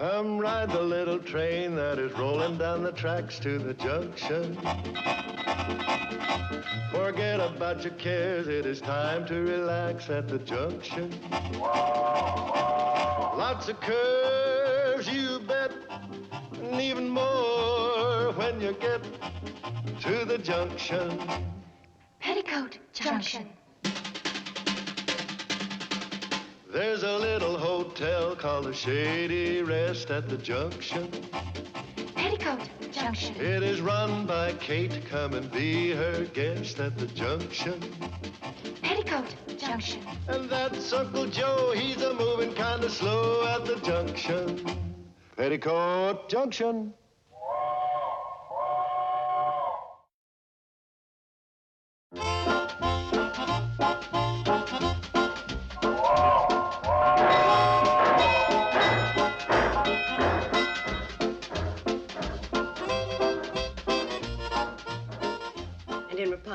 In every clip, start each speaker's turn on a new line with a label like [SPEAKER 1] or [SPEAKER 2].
[SPEAKER 1] Come ride the little train that is rolling down the tracks to the junction. Forget about your cares, it is time to relax at the junction. Lots of curves, you bet, and even more when you get to the junction.
[SPEAKER 2] Petticoat Junction.
[SPEAKER 1] There's a little hotel called the Shady Rest at the junction.
[SPEAKER 2] Petticoat Junction.
[SPEAKER 1] It is run by Kate. Come and be her guest at the junction.
[SPEAKER 2] Petticoat Junction.
[SPEAKER 1] And that's Uncle Joe. He's a moving kind of slow at the junction. Petticoat Junction.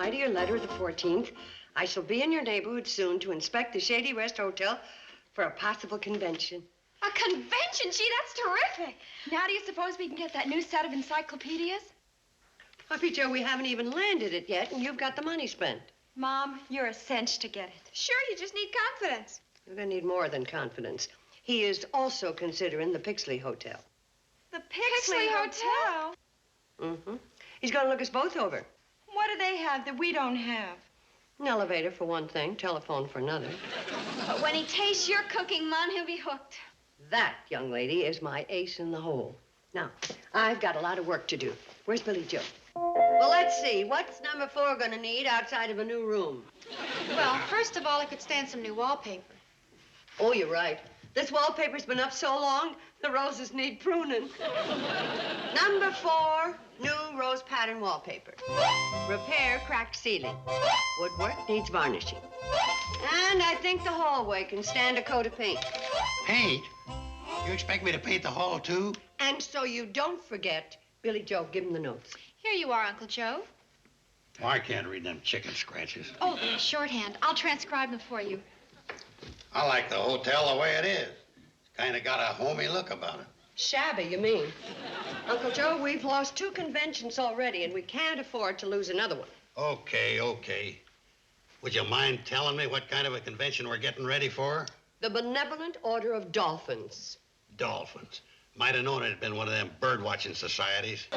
[SPEAKER 3] To your letter of the 14th, I shall be in your neighborhood soon to inspect the Shady Rest Hotel for a possible convention.
[SPEAKER 4] A convention? Gee, that's terrific. Now do you suppose we can get that new set of encyclopedias?
[SPEAKER 3] Bobbie Jo, we haven't even landed it yet, and you've got the money spent.
[SPEAKER 4] Mom, you're a cinch to get it.
[SPEAKER 5] Sure, you just need confidence.
[SPEAKER 3] You're going to need more than confidence. He is also considering the Pixley Hotel.
[SPEAKER 4] The Pixley Hotel?
[SPEAKER 3] Mm-hmm. He's going to look us both over.
[SPEAKER 4] What do they have that we don't have?
[SPEAKER 3] An elevator for one thing, telephone for another.
[SPEAKER 5] But when he tastes your cooking, Mom, he'll be hooked.
[SPEAKER 3] That, young lady, is my ace in the hole. Now, I've got a lot of work to do. Where's Billie Jo? Well, let's see. What's number 4 going to need outside of a new room?
[SPEAKER 5] Well, first of all, it could stand some new wallpaper.
[SPEAKER 3] Oh, you're right. This wallpaper's been up so long, the roses need pruning. Number 4, new rose pattern wallpaper. Repair cracked ceiling. Woodwork needs varnishing. And I think the hallway can stand a coat of paint.
[SPEAKER 6] Paint? You expect me to paint the hall, too?
[SPEAKER 3] And so you don't forget, Billie Jo, give him the notes.
[SPEAKER 5] Here you are, Uncle Joe.
[SPEAKER 6] Oh, I can't read them chicken scratches.
[SPEAKER 5] Oh, they're shorthand. I'll transcribe them for you.
[SPEAKER 6] I like the hotel the way it is. It's kind of got a homey look about it.
[SPEAKER 3] Shabby, you mean? Uncle Joe, we've lost 2 conventions already, and we can't afford to lose another one.
[SPEAKER 6] Okay. Would you mind telling me what kind of a convention we're getting ready for?
[SPEAKER 3] The Benevolent Order of Dolphins.
[SPEAKER 6] Dolphins. Might have known it had been one of them bird-watching societies.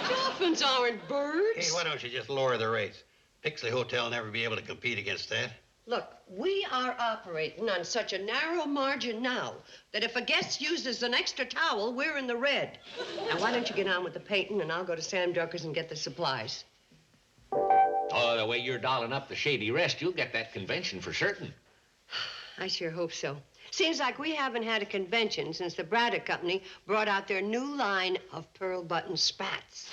[SPEAKER 3] Dolphins aren't birds.
[SPEAKER 6] Hey, why don't you just lower the rates? Pixley Hotel will never be able to compete against that.
[SPEAKER 3] Look, we are operating on such a narrow margin now that if a guest uses an extra towel, we're in the red. Now, why don't you get on with the painting, and I'll go to Sam Drucker's and get the supplies.
[SPEAKER 7] Oh, the way you're dolling up the Shady Rest, you'll get that convention for certain.
[SPEAKER 3] I sure hope so. Seems like we haven't had a convention since the Braddock Company brought out their new line of pearl button spats.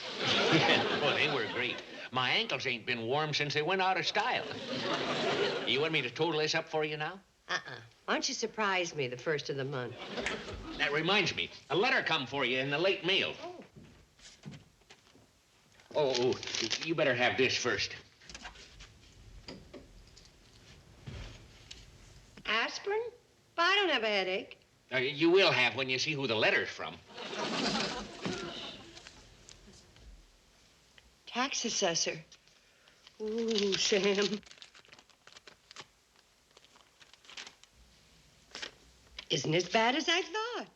[SPEAKER 7] Well, they were great. My ankles ain't been warm since they went out of style. You want me to total this up for you now?
[SPEAKER 3] Why don't you surprise me the first of the month?
[SPEAKER 7] That reminds me. A letter come for you in the late mail. Oh, you better have this first.
[SPEAKER 3] Aspirin? But I don't have a headache.
[SPEAKER 7] You will have when you see who the letter's from.
[SPEAKER 3] Tax assessor. Ooh, Sam. Isn't as bad as I thought.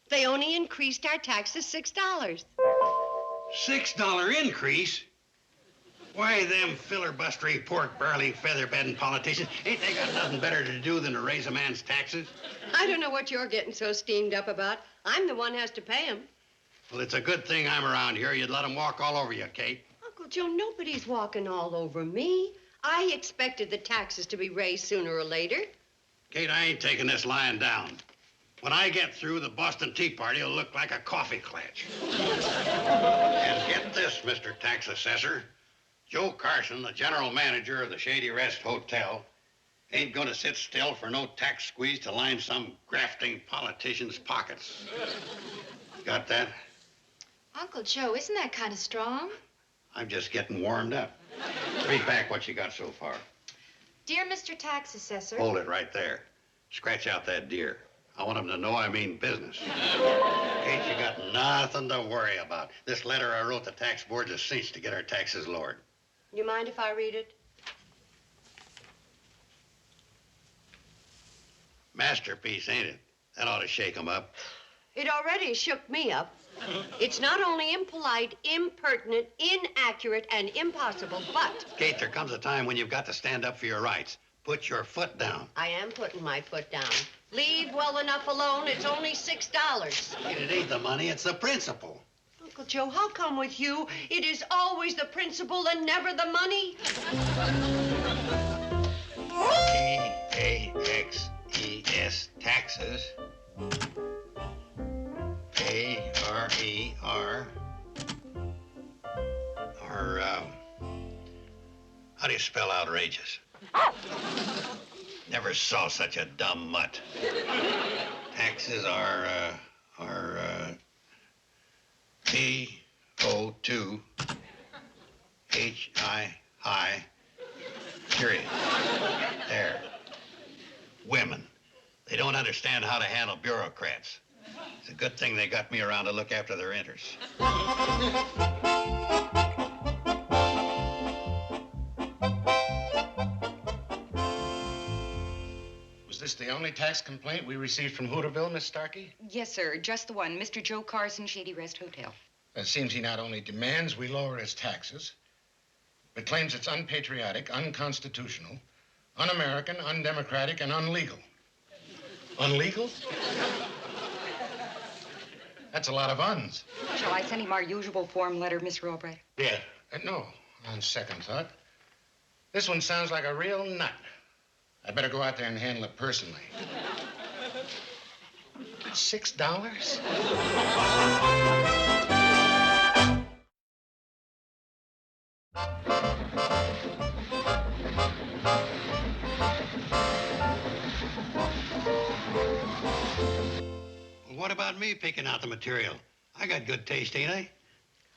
[SPEAKER 3] They only increased our taxes $6.
[SPEAKER 6] $6 increase? Why, them filibustery, pork-barreling, feather-bedding politicians, ain't they got nothing better to do than to raise a man's taxes?
[SPEAKER 3] I don't know what you're getting so steamed up about. I'm the one who has to pay them.
[SPEAKER 6] Well, it's a good thing I'm around here. You'd let them walk all over you, Kate.
[SPEAKER 3] Uncle Joe, nobody's walking all over me. I expected the taxes to be raised sooner or later.
[SPEAKER 6] Kate, I ain't taking this lying down. When I get through, the Boston Tea Party will look like a coffee clutch. And get this, Mr. Tax Assessor. Joe Carson, the general manager of the Shady Rest Hotel, ain't gonna sit still for no tax squeeze to line some grafting politician's pockets. Got that?
[SPEAKER 5] Uncle Joe, isn't that kind of strong?
[SPEAKER 6] I'm just getting warmed up. Read back what you got so far.
[SPEAKER 5] Dear Mr. Tax Assessor.
[SPEAKER 6] Hold it right there. Scratch out that dear. I want them to know I mean business. Ain't you got nothing to worry about. This letter I wrote the tax board's a cinch to get our taxes lowered.
[SPEAKER 3] You mind if I read it?
[SPEAKER 6] Masterpiece, ain't it? That ought to shake 'em up.
[SPEAKER 3] It already shook me up. It's not only impolite, impertinent, inaccurate, and impossible, but...
[SPEAKER 6] Kate, there comes a time when you've got to stand up for your rights. Put your foot down.
[SPEAKER 3] I am putting my foot down. Leave well enough alone. It's only $6.
[SPEAKER 6] Kate, it ain't the money, it's the principle.
[SPEAKER 3] Uncle Joe, how come with you it is always the principle and never the money?
[SPEAKER 6] T-A-X-E-S, taxes. A-R-E-R. Or, how do you spell outrageous? Never saw such a dumb mutt. Taxes are T-O-2-H-I, period. There. Women. They don't understand how to handle bureaucrats. It's a good thing they got me around to look after their interests.
[SPEAKER 8] Was this the only tax complaint we received from Hooterville, Miss Starkey?
[SPEAKER 9] Yes, sir. Just the one. Mr. Joe Carson, Shady Rest Hotel.
[SPEAKER 8] It seems he not only demands we lower his taxes, but claims it's unpatriotic, unconstitutional, un-American, undemocratic, and unlegal. Unlegal? That's a lot of uns.
[SPEAKER 9] Shall I send him our usual form letter, Mr. Albright?
[SPEAKER 8] Yeah. No, on second thought. This one sounds like a real nut. I'd better go out there and handle it personally. $6?
[SPEAKER 6] What about me picking out the material? I got good taste, ain't I?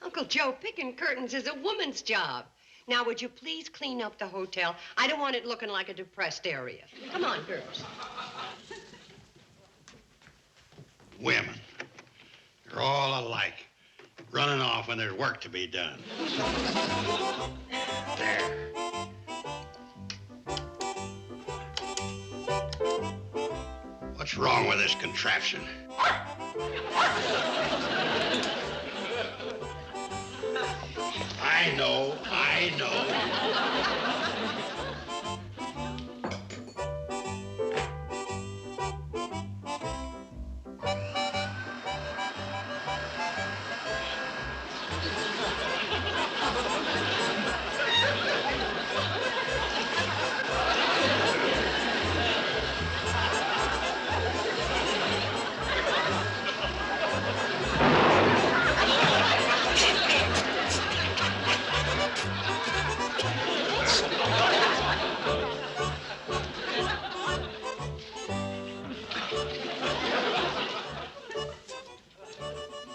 [SPEAKER 3] Uncle Joe, picking curtains is a woman's job. Now, would you please clean up the hotel? I don't want it looking like a depressed area. Come on, girls.
[SPEAKER 6] Women. They're all alike. Running off when there's work to be done. There. What's wrong with this contraption? I know.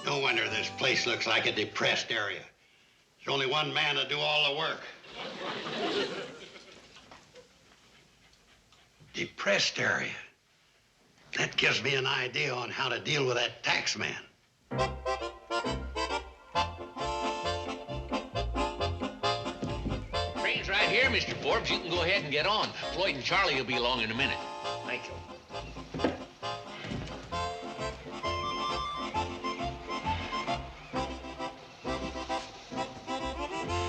[SPEAKER 6] No wonder this place looks like a depressed area. There's only one man to do all the work. Depressed area. That gives me an idea on how to deal with that tax man.
[SPEAKER 7] Train's right here, Mr. Forbes. You can go ahead and get on. Floyd and Charley will be along in a minute.
[SPEAKER 6] Thank you.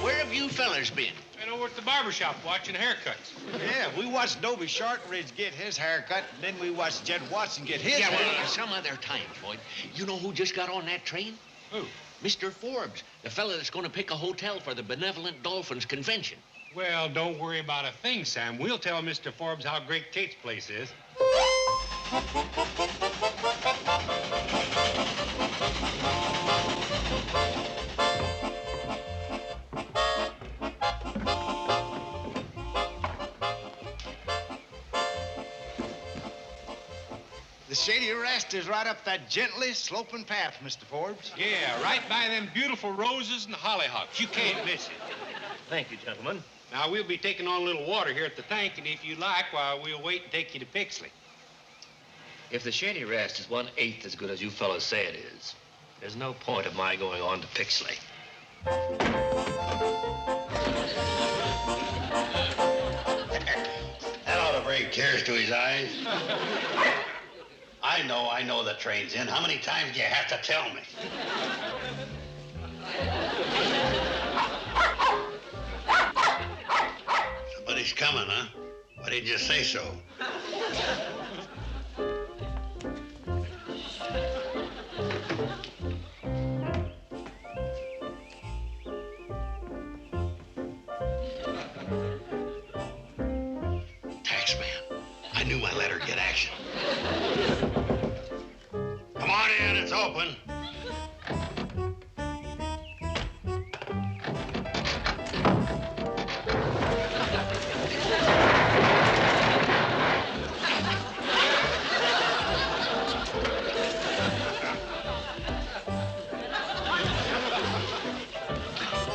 [SPEAKER 7] Where have you fellers been?
[SPEAKER 10] And over at the barber shop watching haircuts.
[SPEAKER 11] Yeah, we watched Dobie Shortridge get his haircut, and then we watched Jed Watson get his
[SPEAKER 7] Well,
[SPEAKER 11] haircut.
[SPEAKER 7] some other time, Floyd. You know who just got on that train?
[SPEAKER 10] Who?
[SPEAKER 7] Mr. Forbes, the fella that's going to pick a hotel for the Benevolent Dolphins Convention.
[SPEAKER 10] Well, don't worry about a thing, Sam. We'll tell Mr. Forbes how great Kate's place is.
[SPEAKER 11] The Shady Rest is right up that gently sloping path, Mr. Forbes.
[SPEAKER 10] Yeah, right by them beautiful roses and hollyhocks. You can't miss it.
[SPEAKER 12] Thank you, gentlemen.
[SPEAKER 10] Now, we'll be taking on a little water here at the tank, and if you like, well, we'll wait and take you to Pixley.
[SPEAKER 12] If the Shady Rest is 1/8 as good as you fellows say it is, there's no point of my going on to Pixley.
[SPEAKER 6] That ought to bring tears to his eyes. I know the train's in. How many times do you have to tell me? Somebody's coming, huh? Why didn't you say so? I knew my letter'd get action. Come on in, it's open.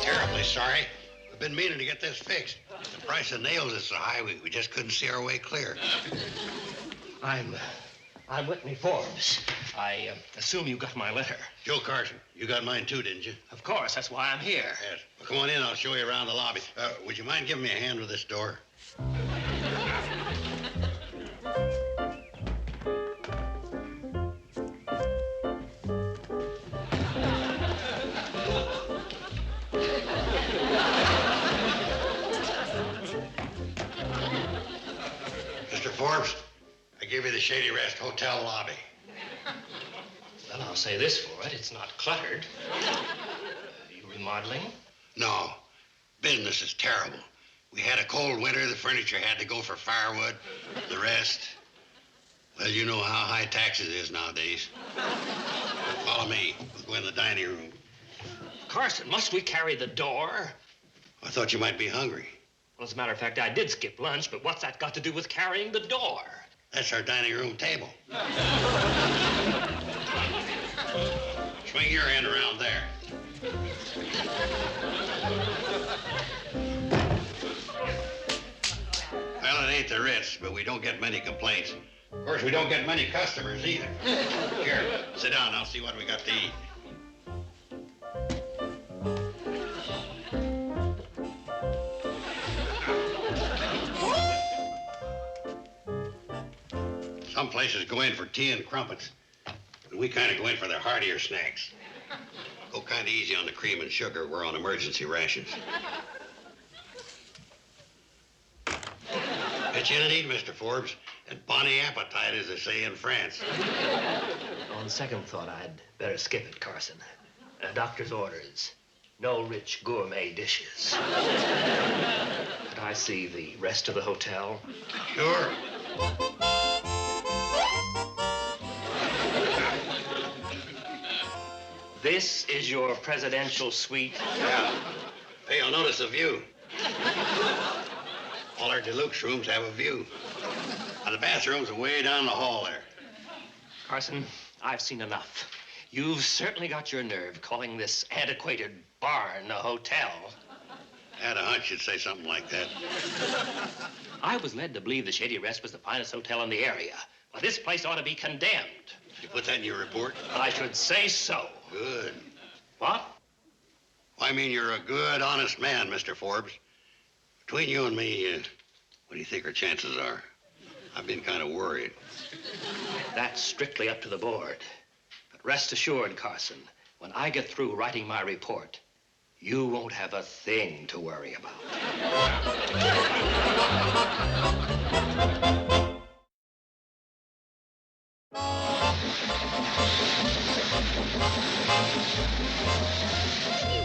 [SPEAKER 6] Terribly sorry. We've been meaning to get this fixed. The price of nails is so high, we just couldn't see our way clear.
[SPEAKER 12] I'm Whitney Forbes. I assume you got my letter.
[SPEAKER 6] Joe Carson, you got mine too, didn't you?
[SPEAKER 12] Of course, that's why I'm here.
[SPEAKER 6] Yes. Well, come on in, I'll show you around the lobby. Would you mind giving me a hand with this door? Mr. Forbes, I give you the Shady Rest Hotel lobby.
[SPEAKER 12] Well, I'll say this for it. It's not cluttered. You remodeling?
[SPEAKER 6] No. Business is terrible. We had a cold winter. The furniture had to go for firewood. The rest, well, you know how high taxes is nowadays. Follow me. We'll go in the dining room.
[SPEAKER 12] Carson, must we carry the door?
[SPEAKER 6] I thought you might be hungry.
[SPEAKER 12] Well, as a matter of fact, I did skip lunch, but what's that got to do with carrying the door?
[SPEAKER 6] That's our dining room table. Swing your hand around there. Well, it ain't the Ritz, but we don't get many complaints. Of course, we don't get many customers either. Here, sit down. I'll see what we got to eat. Some places go in for tea and crumpets. But we kind of go in for the heartier snacks. Go kind of easy on the cream and sugar. We're on emergency rations. Bet you didn't eat, Mr. Forbes. And bonny appetite, as they say in France.
[SPEAKER 12] On second thought, I'd better skip it, Carson. Doctor's orders. No rich gourmet dishes. Could I see the rest of the hotel?
[SPEAKER 6] Sure.
[SPEAKER 12] This is your presidential suite?
[SPEAKER 6] Yeah. Hey, you'll notice the view. All our deluxe rooms have a view. Now, the bathrooms are way down the hall there.
[SPEAKER 12] Carson, I've seen enough. You've certainly got your nerve calling this antiquated barn a hotel.
[SPEAKER 6] I had a hunch you'd say something like that.
[SPEAKER 12] I was led to believe the Shady Rest was the finest hotel in the area. Well, this place ought to be condemned.
[SPEAKER 6] You put that in your report?
[SPEAKER 12] I should say so.
[SPEAKER 6] Good.
[SPEAKER 12] What?
[SPEAKER 6] Well, I mean, you're a good, honest man, Mr. Forbes. Between you and me, what do you think our chances are? I've been kind of worried.
[SPEAKER 12] That's strictly up to the board. But rest assured, Carson, when I get through writing my report, you won't have a thing to worry about.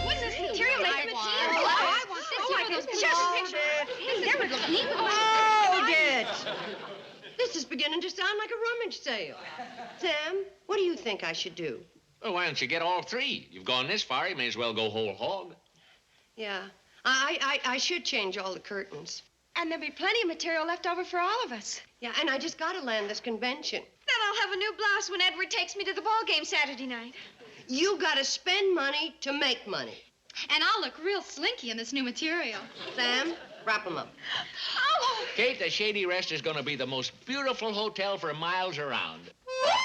[SPEAKER 4] What's this material like? I want this one. This never looked neat.
[SPEAKER 3] Hold it! This is beginning to sound like a rummage sale. Sam, what do you think I should do?
[SPEAKER 7] Well, why don't you get all three? You've gone this far, you may as well go whole hog.
[SPEAKER 3] Yeah, I should change all the curtains.
[SPEAKER 4] And there'll be plenty of material left over for all of us.
[SPEAKER 3] Yeah, and I just gotta land this convention.
[SPEAKER 5] Then I'll have a new blouse when Edward takes me to the ball game Saturday night.
[SPEAKER 3] You gotta spend money to make money.
[SPEAKER 4] And I'll look real slinky in this new material.
[SPEAKER 3] Sam, Wrap them up.
[SPEAKER 4] Oh!
[SPEAKER 7] Kate, the Shady Rest is going to be the most beautiful hotel for miles around.
[SPEAKER 3] What?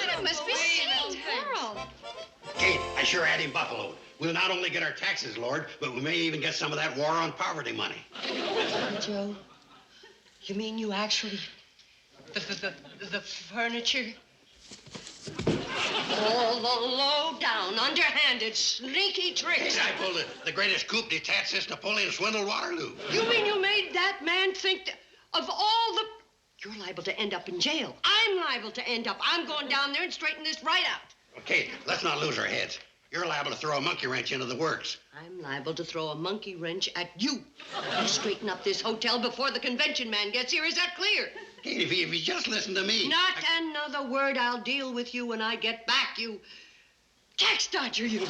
[SPEAKER 3] That must be St. Harold.
[SPEAKER 6] Kate, I sure had him buffaloed. We'll not only get our taxes lowered, but we may even get some of that war on poverty money.
[SPEAKER 3] Joe, you mean you actually... The furniture? All the low-down, underhanded, sneaky tricks.
[SPEAKER 6] I pulled the greatest coup d'etat since Napoleon swindled Waterloo.
[SPEAKER 3] You mean you made that man think of all the... You're liable to end up in jail. I'm liable to end up. I'm going down there and straighten this right out.
[SPEAKER 6] Okay, let's not lose our heads. You're liable to throw a monkey wrench into the works.
[SPEAKER 3] I'm liable to throw a monkey wrench at you. You straighten up this hotel before the convention man gets here. Is that clear?
[SPEAKER 6] Kate, if you just listen to me...
[SPEAKER 3] Not another word. I'll deal with you when I get back, you... tax dodger, you.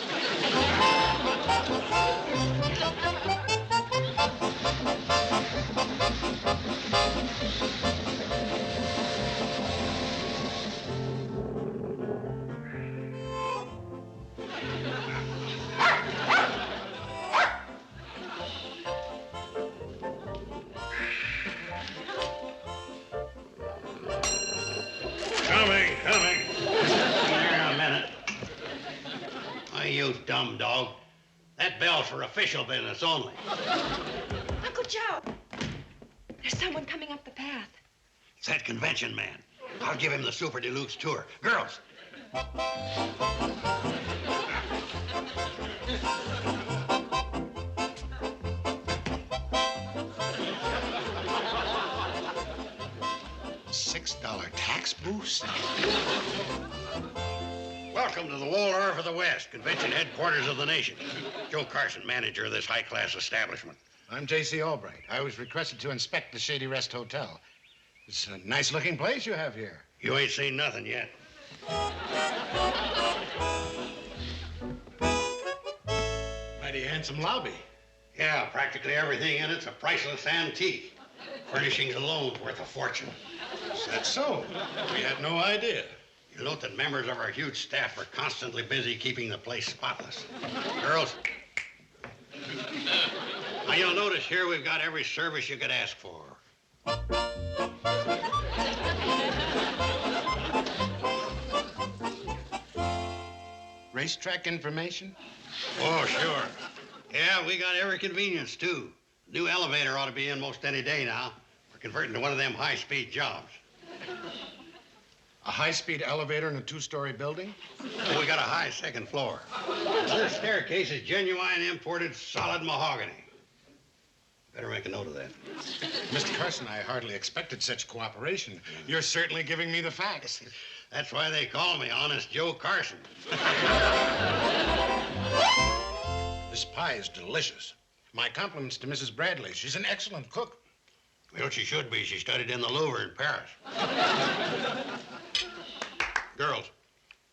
[SPEAKER 6] Coming. Here a minute. Why, you dumb dog. That bell's for official business only.
[SPEAKER 4] Uncle Joe! There's someone coming up the path.
[SPEAKER 6] It's that convention man. I'll give him the super deluxe tour. Girls.
[SPEAKER 8] $6 tax boost?
[SPEAKER 6] Welcome to the Waldorf of the West, convention headquarters of the nation. Joe Carson, manager of this high-class establishment.
[SPEAKER 8] I'm J.C. Albright. I was requested to inspect the Shady Rest Hotel. It's a nice-looking place you have here.
[SPEAKER 6] You ain't seen nothing yet.
[SPEAKER 8] Mighty handsome lobby.
[SPEAKER 6] Yeah, practically everything in it's a priceless antique. Furnishings alone's worth a fortune.
[SPEAKER 8] Is that so? We had no idea.
[SPEAKER 6] You'll note that members of our huge staff are constantly busy keeping the place spotless. Girls. Now, you'll notice here we've got every service you could ask for.
[SPEAKER 8] Racetrack information?
[SPEAKER 6] Oh, sure. Yeah, we got every convenience, too. New elevator ought to be in most any day now. We're converting to one of them high-speed jobs.
[SPEAKER 8] A high-speed elevator in a two-story building?
[SPEAKER 6] We got a high second floor. This staircase is genuine imported solid mahogany. Better make a note of that.
[SPEAKER 8] Mr. Carson, I hardly expected such cooperation. You're certainly giving me the facts.
[SPEAKER 6] That's why they call me Honest Joe Carson.
[SPEAKER 8] This pie is delicious. My compliments to Mrs. Bradley. She's an excellent cook.
[SPEAKER 6] Well, she should be. She studied in the Louvre in Paris. Girls,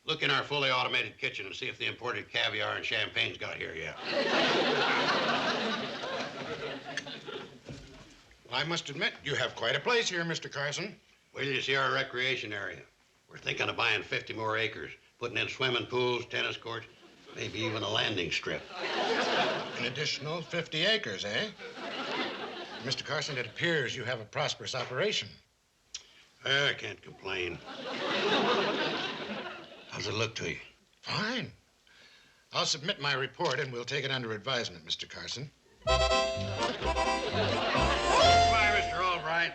[SPEAKER 6] look in our fully automated kitchen and see if the imported caviar and champagne's got here yet.
[SPEAKER 8] I must admit, you have quite a place here, Mr. Carson.
[SPEAKER 6] Wait till you see our recreation area. We're thinking of buying 50 more acres, putting in swimming pools, tennis courts, maybe even a landing strip.
[SPEAKER 8] An additional 50 acres, eh? Mr. Carson, it appears you have a prosperous operation.
[SPEAKER 6] I can't complain. How's it look to you?
[SPEAKER 8] Fine. I'll submit my report and we'll take it under advisement, Mr. Carson.
[SPEAKER 6] Goodbye, Mr. Albright.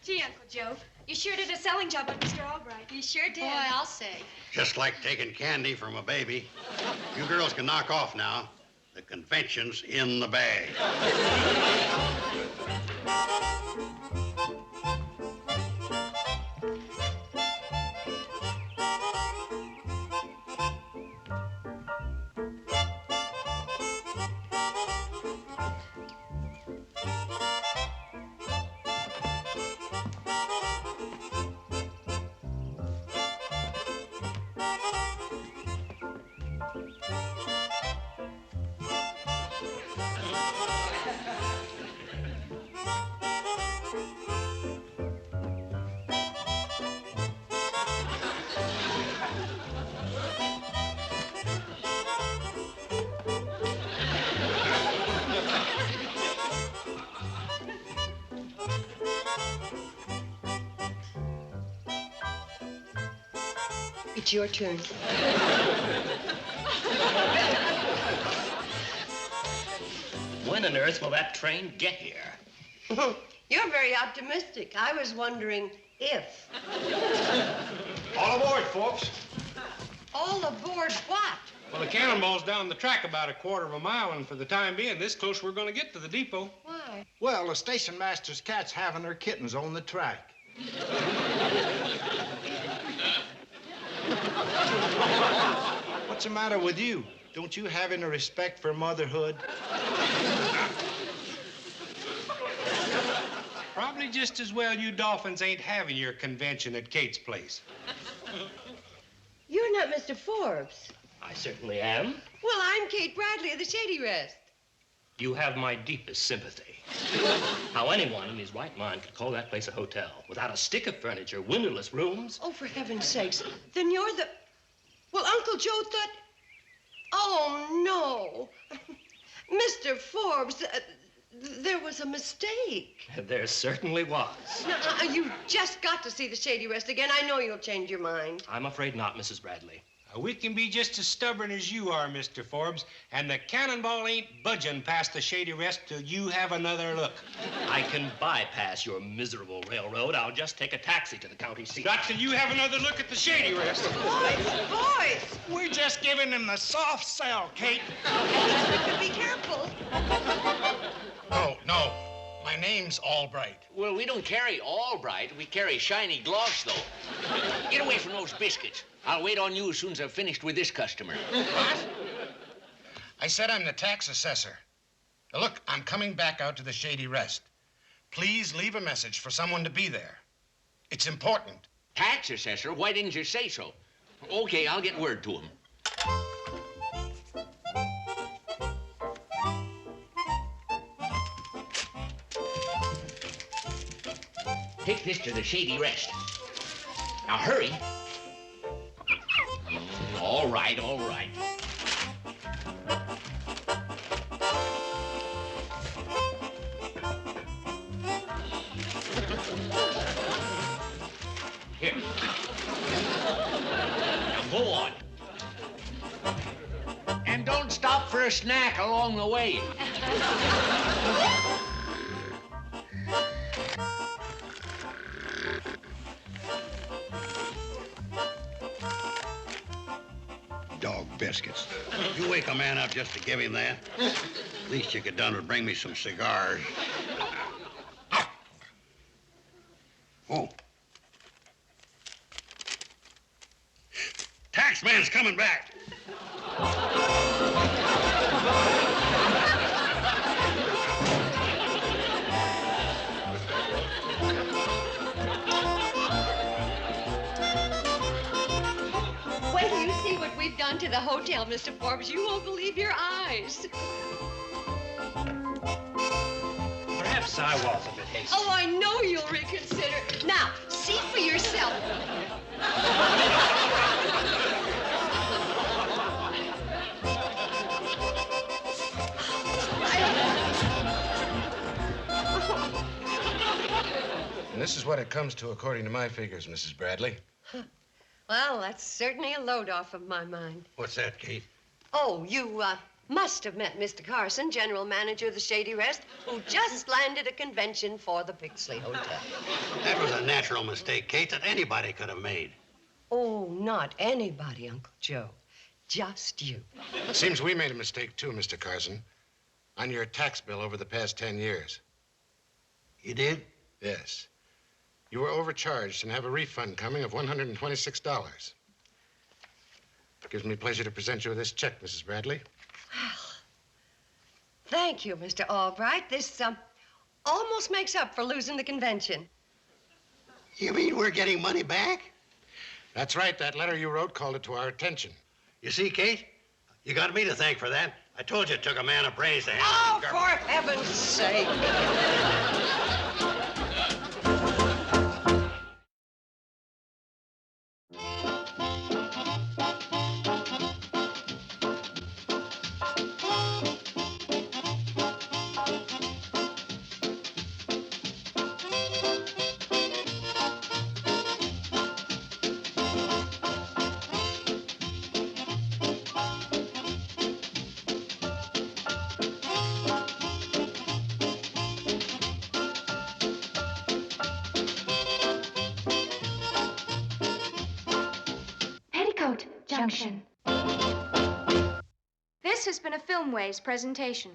[SPEAKER 4] Gee, Uncle Joe, you sure did a selling job on Mr. Albright. You sure did.
[SPEAKER 3] Boy, I'll say.
[SPEAKER 6] Just like taking candy from a baby. You girls can knock off now. The convention's in the bag.
[SPEAKER 3] It's your turn.
[SPEAKER 12] When on earth will that train get here?
[SPEAKER 3] You're very optimistic. I was wondering if.
[SPEAKER 10] All aboard, folks.
[SPEAKER 3] All aboard what?
[SPEAKER 10] Well, the Cannonball's down the track about a quarter of a mile, and for the time being, this close we're going to get to the depot.
[SPEAKER 3] Why?
[SPEAKER 11] Well, the station master's cat's having her kittens on the track. What's the matter with you? Don't you have any respect for motherhood?
[SPEAKER 10] Probably just as well you dolphins ain't having your convention at Kate's place.
[SPEAKER 3] You're not Mr. Forbes.
[SPEAKER 12] I certainly am.
[SPEAKER 3] Well, I'm Kate Bradley of the Shady Rest.
[SPEAKER 12] You have my deepest sympathy. How anyone in his right mind could call that place a hotel without a stick of furniture, windowless rooms.
[SPEAKER 3] Oh, for heaven's sakes. Then you're the... Well, Uncle Joe thought... Oh, no. Mr. Forbes, there was a mistake.
[SPEAKER 12] There certainly was.
[SPEAKER 3] No, you've just got to see the Shady Rest again. I know you'll change your mind.
[SPEAKER 12] I'm afraid not, Mrs. Bradley.
[SPEAKER 10] We can be just as stubborn as you are, Mr. Forbes, and the Cannonball ain't budging past the Shady Rest till you have another look.
[SPEAKER 12] I can bypass your miserable railroad. I'll just take a taxi to the county seat.
[SPEAKER 10] Not till you have another look at the Shady Rest.
[SPEAKER 3] Boys!
[SPEAKER 11] We're just giving him the soft sell, Kate.
[SPEAKER 3] Be careful.
[SPEAKER 8] No. My name's Albright.
[SPEAKER 7] Well, we don't carry Albright. We carry shiny gloss, though. Get away from those biscuits. I'll wait on you as soon as I've finished with this customer.
[SPEAKER 8] What? I said I'm the tax assessor. Now, look, I'm coming back out to the Shady Rest. Please leave a message for someone to be there. It's important.
[SPEAKER 7] Tax assessor? Why didn't you say so? Okay, I'll get word to him. Take this to the Shady Rest. Now, hurry. All right, all right. Here. Now, go on. And don't stop for a snack along the way.
[SPEAKER 6] Dog biscuits. You wake a man up just to give him that? Least you could done would bring me some cigars. Oh. Taxman's coming back.
[SPEAKER 3] Wait till you see what we've done to the hotel, Mr. Forbes. You won't believe your eyes.
[SPEAKER 12] Perhaps I was a bit hasty.
[SPEAKER 3] Oh, I know you'll reconsider. Now, see for yourself.
[SPEAKER 8] And this is what it comes to according to my figures, Mrs. Bradley.
[SPEAKER 3] Well, that's certainly a load off of my mind.
[SPEAKER 6] What's that, Kate?
[SPEAKER 3] Oh, you must have met Mr. Carson, general manager of the Shady Rest, who just landed a convention for the Pixley Hotel.
[SPEAKER 6] That was a natural mistake, Kate, that anybody could have made.
[SPEAKER 3] Oh, not anybody, Uncle Joe. Just you.
[SPEAKER 8] It seems we made a mistake, too, Mr. Carson, on your tax bill over the past 10 years.
[SPEAKER 6] You did?
[SPEAKER 8] Yes. You were overcharged and have a refund coming of $126. It gives me pleasure to present you with this check, Mrs. Bradley.
[SPEAKER 3] Well, thank you, Mr. Albright. This almost makes up for losing the convention.
[SPEAKER 6] You mean we're getting money back?
[SPEAKER 8] That's right. That letter you wrote called it to our attention.
[SPEAKER 6] You see, Kate? You got me to thank for that. I told you it took a man of brains to handle
[SPEAKER 3] Oh,
[SPEAKER 6] the
[SPEAKER 3] for heaven's sake.
[SPEAKER 2] Junction.
[SPEAKER 4] This has been a Filmways presentation.